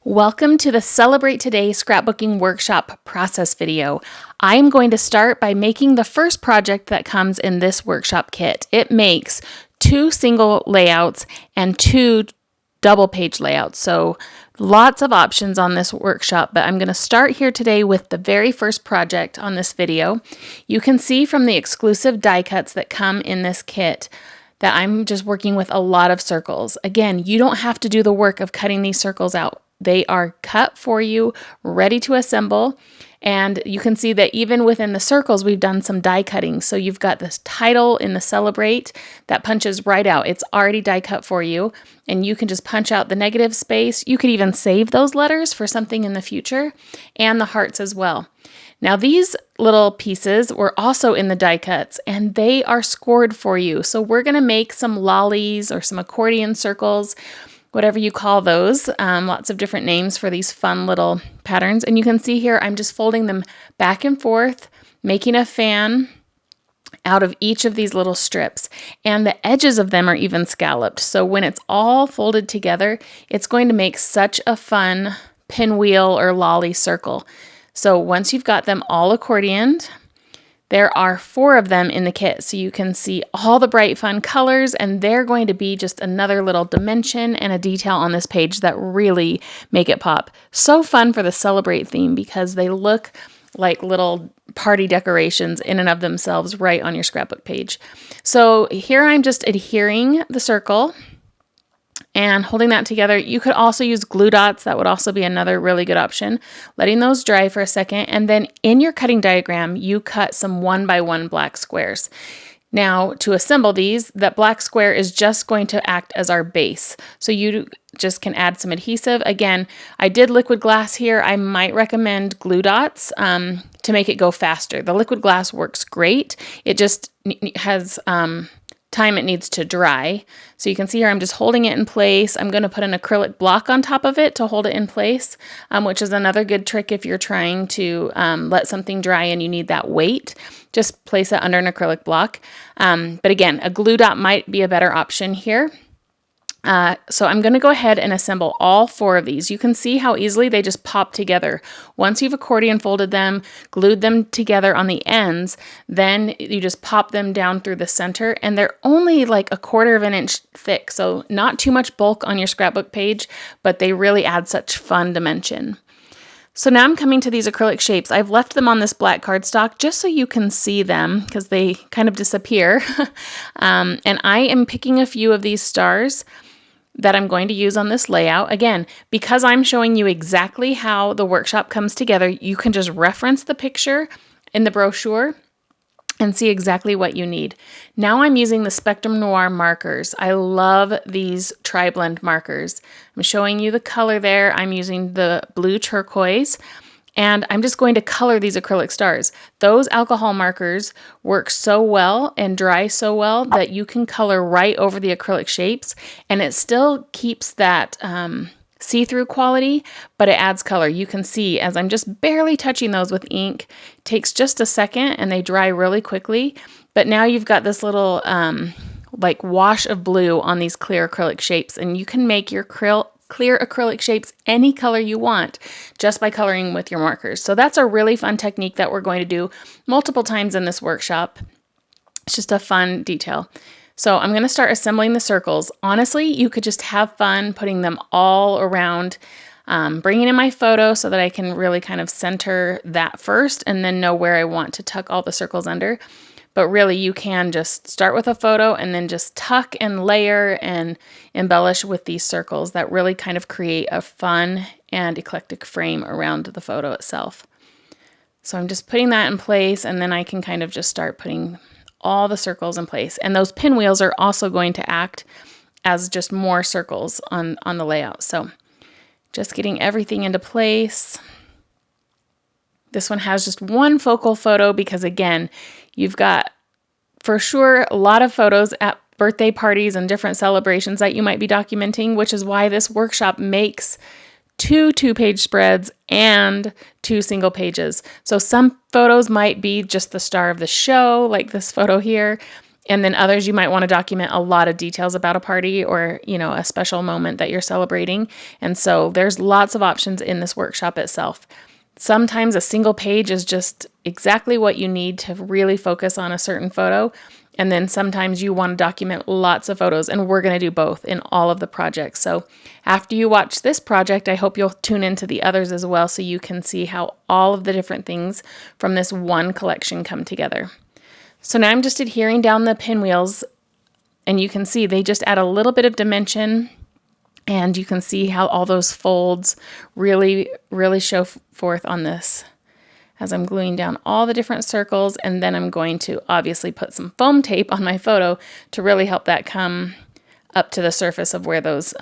Welcome to the Celebrate Today Scrapbooking Workshop process video. I am going to start by making the first project that comes in this workshop kit. It makes 2 single layouts and 2 double page layouts. So lots of options on this workshop, but I'm going to start here today with the very first project on this video. You can see from the exclusive die cuts that come in this kit that I'm just working with a lot of circles. Again, you don't have to do the work of cutting these circles out. They are cut for you, ready to assemble. And you can see that even within the circles, we've done some die cutting. So you've got this title in the Celebrate that punches right out. It's already die cut for you. And you can just punch out the negative space. You could even save those letters for something in the future, and the hearts as well. Now these little pieces were also in the die cuts, and they are scored for you. So we're going to make some lollies or some accordion circles, whatever you call those. Lots of different names for these fun little patterns. And you can see here, I'm just folding them back and forth, making a fan out of each of these little strips. And the edges of them are even scalloped. So when it's all folded together, it's going to make such a fun pinwheel or lolly circle. So once you've got them all accordioned, there are 4 of them in the kit, so you can see all the bright fun colors, and they're going to be just another little dimension and a detail on this page that really make it pop. So fun for the Celebrate theme because they look like little party decorations in and of themselves right on your scrapbook page. So here I'm just adhering the circle and holding that together. You could also use glue dots. That would also be another really good option. Letting those dry for a second. And then in your cutting diagram, you cut some 1x1 black squares. Now to assemble these, that black square is just going to act as our base. So you just can add some adhesive. Again, I did liquid glass here. I might recommend glue dots to make it go faster. The liquid glass works great. It just has time it needs to dry. So you can see here I'm just holding it in place. I'm going to put an acrylic block on top of it to hold it in place, which is another good trick if you're trying to let something dry and you need that weight. Just place it under an acrylic block. But again, a glue dot might be a better option here. So I'm going to go ahead and assemble all 4 of these. You can see how easily they just pop together. Once you've accordion folded them, glued them together on the ends, then you just pop them down through the center, and they're only like 1/4 of an inch thick. So not too much bulk on your scrapbook page, but they really add such fun dimension. So now I'm coming to these acrylic shapes. I've left them on this black cardstock just so you can see them because they kind of disappear. And I am picking a few of these stars that I'm going to use on this layout. Again, because I'm showing you exactly how the workshop comes together, you can just reference the picture in the brochure and see exactly what you need. Now I'm using the Spectrum Noir markers. I love these tri-blend markers. I'm showing you the color there. I'm using the blue turquoise, and I'm just going to color these acrylic stars. Those alcohol markers work so well and dry so well that you can color right over the acrylic shapes, and it still keeps that see-through quality, but it adds color. You can see as I'm just barely touching those with ink. It takes just a second and they dry really quickly, but now you've got this little like wash of blue on these clear acrylic shapes, and you can make your clear acrylic shapes any color you want just by coloring with your markers. So that's a really fun technique that we're going to do multiple times in this workshop. It's just a fun detail. So I'm going to start assembling the circles. Honestly, you could just have fun putting them all around, bringing in my photo so that I can really kind of center that first and then know where I want to tuck all the circles under. But really, you can just start with a photo and then just tuck and layer and embellish with these circles that really kind of create a fun and eclectic frame around the photo itself. So I'm just putting that in place, and then I can kind of just start putting all the circles in place. And those pinwheels are also going to act as just more circles on the layout. So just getting everything into place. This one has just one focal photo because, again, you've got for sure a lot of photos at birthday parties and different celebrations that you might be documenting, which is why this workshop makes 2 2-page spreads and 2 single pages. So some photos might be just the star of the show, like this photo here, And then others, you might want to document a lot of details about a party or, a special moment that you're celebrating. And so there's lots of options in this workshop itself. Sometimes a single page is just exactly what you need to really focus on a certain photo. And then sometimes you want to document lots of photos, and we're going to do both in all of the projects. So after you watch this project, I hope you'll tune into the others as well so you can see how all of the different things from this one collection come together. So now I'm just adhering down the pinwheels, and you can see they just add a little bit of dimension, and you can see how all those folds really, really show forth on this as I'm gluing down all the different circles. And then I'm going to obviously put some foam tape on my photo to really help that come up to the surface of where those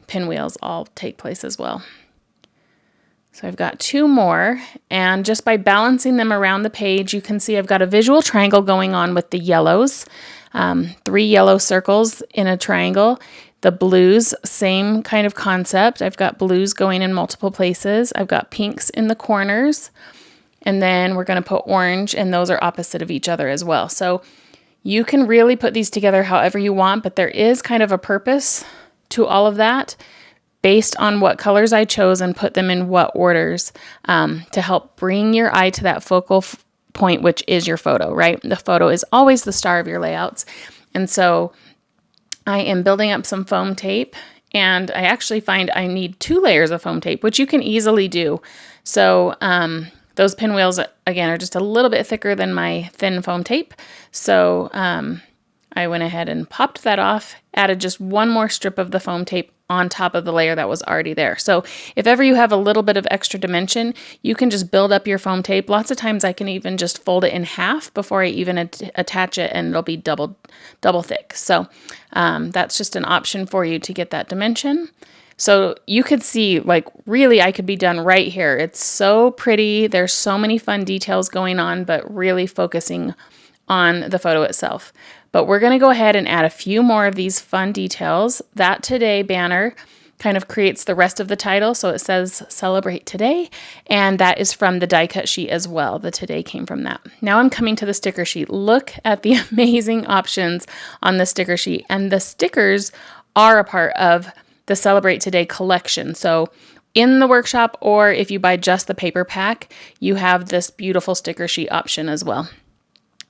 pinwheels all take place as well. So I've got 2 more, and just by balancing them around the page, you can see I've got a visual triangle going on with the yellows, 3 yellow circles in a triangle. The blues, same kind of concept. I've got blues going in multiple places. I've got pinks in the corners, and then we're going to put orange, and those are opposite of each other as well. So you can really put these together however you want, but there is kind of a purpose to all of that based on what colors I chose and put them in what orders to help bring your eye to that focal point, which is your photo, right? The photo is always the star of your layouts. And so I am building up some foam tape, and I actually find I need 2 layers of foam tape, which you can easily do. So those pinwheels, again, are just a little bit thicker than my thin foam tape. So I went ahead and popped that off, added just 1 more strip of the foam tape on top of the layer that was already there. So if ever you have a little bit of extra dimension, you can just build up your foam tape. Lots of times I can even just fold it in half before I even attach it, and it'll be double thick. So that's just an option for you to get that dimension. So you could see, like, really I could be done right here. It's so pretty. There's so many fun details going on, but really focusing on the photo itself. But we're going to go ahead and add a few more of these fun details. That Today banner kind of creates the rest of the title. So it says Celebrate Today, and that is from the die cut sheet as well. The Today came from that. Now I'm coming to the sticker sheet. Look at the amazing options on the sticker sheet. And the stickers are a part of the Celebrate Today collection. So in the workshop, or if you buy just the paper pack, you have this beautiful sticker sheet option as well.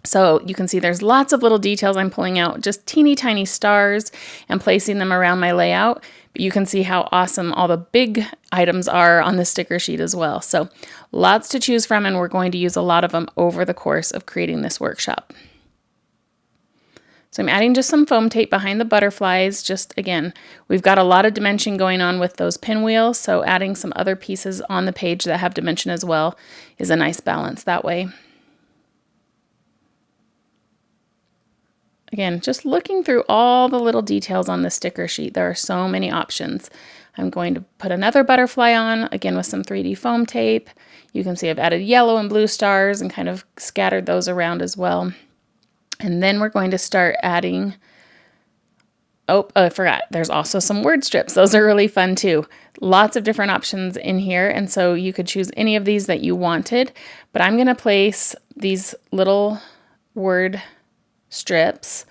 So you can see there's lots of little details I'm pulling out, just teeny tiny stars, and placing them around my layout. But you can see how awesome all the big items are on the sticker sheet as well. So lots to choose from, and we're going to use a lot of them over the course of creating this workshop. So I'm adding just some foam tape behind the butterflies. Just, again, we've got a lot of dimension going on with those pinwheels, so adding some other pieces on the page that have dimension as well is a nice balance that way. Again, just looking through all the little details on the sticker sheet. There are so many options. I'm going to put another butterfly on, again with some 3D foam tape. You can see I've added yellow and blue stars and kind of scattered those around as well. And then we're going to start adding, I forgot, there's also some word strips. Those are really fun too. Lots of different options in here, and so you could choose any of these that you wanted. But I'm going to place these little word strips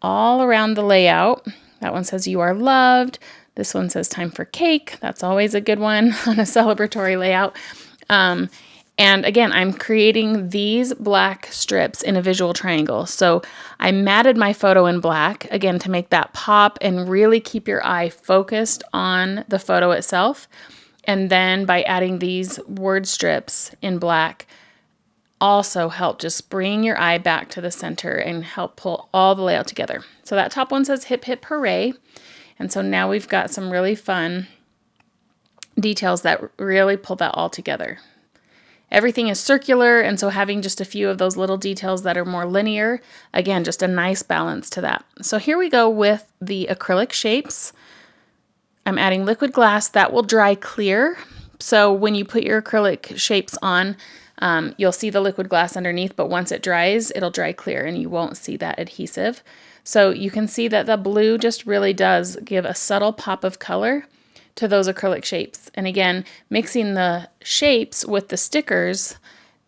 all around the layout. That one says "You are loved." This one says "Time for cake." That's always a good one on a celebratory layout. And again, I'm creating these black strips in a visual triangle. So I matted my photo in black, again, to make that pop and really keep your eye focused on the photo itself. And then by adding these word strips in black, also help just bring your eye back to the center and help pull all the layout together. So that top one says "Hip Hip Hooray." And so now we've got some really fun details that really pull that all together. Everything is circular, and so having just a few of those little details that are more linear, again, just a nice balance to that. So here we go with the acrylic shapes. I'm adding liquid glass that will dry clear. So when you put your acrylic shapes on, you'll see the liquid glass underneath, but once it dries, it'll dry clear and you won't see that adhesive. So you can see that the blue just really does give a subtle pop of color to those acrylic shapes. And again, mixing the shapes with the stickers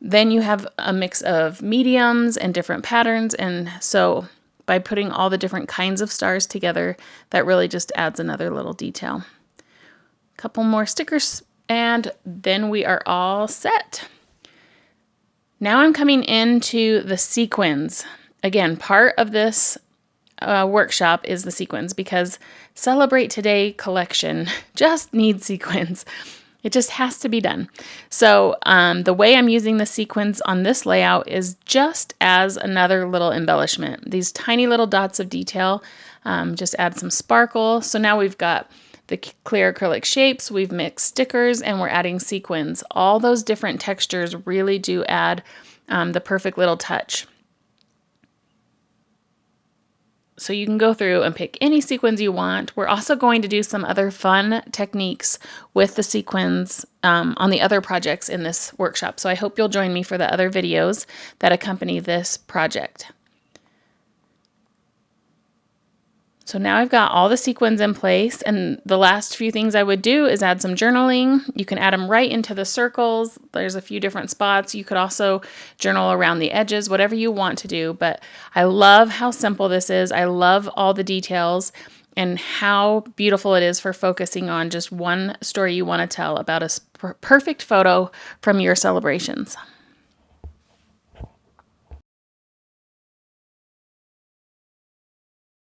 Then you have a mix of mediums and different patterns. And so by putting all the different kinds of stars together, that really just adds another little detail. A couple more stickers, and then we are all set. Now I'm coming into the sequins. Again, part of this workshop is the sequins, because Celebrate Today collection just needs sequins. It just has to be done. So the way I'm using the sequins on this layout is just as another little embellishment. These tiny little dots of detail just add some sparkle. So now we've got the clear acrylic shapes, we've mixed stickers, and we're adding sequins. All those different textures really do add the perfect little touch. So you can go through and pick any sequins you want. We're also going to do some other fun techniques with the sequins on the other projects in this workshop. So I hope you'll join me for the other videos that accompany this project. So now I've got all the sequins in place, and the last few things I would do is add some journaling. You can add them right into the circles. There's a few different spots. You could also journal around the edges, whatever you want to do. But I love how simple this is. I love all the details and how beautiful it is for focusing on just one story you want to tell about a perfect photo from your celebrations.